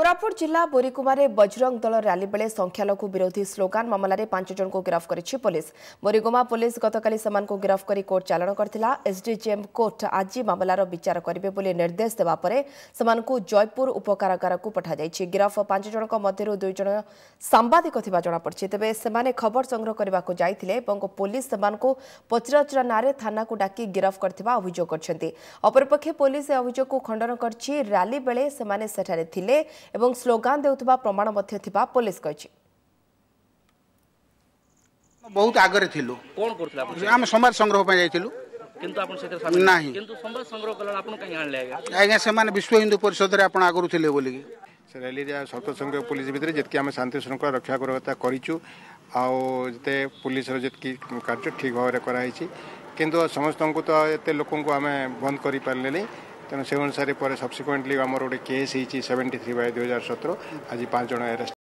कोरापुट जिला बोरीगुमारे बजरंग दल रैली बेले संख्यालघु विरोधी स्लोगान मामलें 5 जन को गिरफ्त करिछि पुलिस। बोरीगुमा पुलिस गतकाली समान को गिरफ्त करी कोर्ट चालाण करथिला। एसडीजेएम कोर्ट आज मामलार विचार करिवे बोली निर्देश देबा परे समान को जयपुर उपकारागार को पठा जायछि। गिरफ 5 जनक मध्यरु 2 जन सांबादिक थिबा जणा पड़छि। तेबे सेमाने खबर संग्रह करबा को जायथिले एवं पुलिस समान को पचराउचरा नारे थाना को डाकी गिरफ्त करथिबा अभियोग करछन्ती। अपरपक्षे पुलिस अभियोग को खंडन करछि। रैली बेले सेमाने सेठारे थिले एवं स्लोगान देउथबा प्रमाण मध्य थिबा पुलिस कहिछि। बहुत आगरे थिलु कोन करथला हम समाज संग्रह पे जाइथिलु किंतु आपण सेते सामिल नाही किंतु समाज संग्रह कला आपण कहीं आनले आगे से माने विश्व हिंदू परिषद रे आपण आगरु थिले बोली से रैली रे सत संघ पुलिस भितर जतकी हम शांति श्रृंखला रक्षा करता करिछु आ जते पुलिस रो जतकी कार्य ठीक भाव रे कराइछि किंतु समस्त को तो एते लोकन को हमें बंद करि पारले नै तेणु से अनुसार पर सब्सिक्वेंटली आमर गोटे केस 73/2017 आज 5 जन अरेस्ट।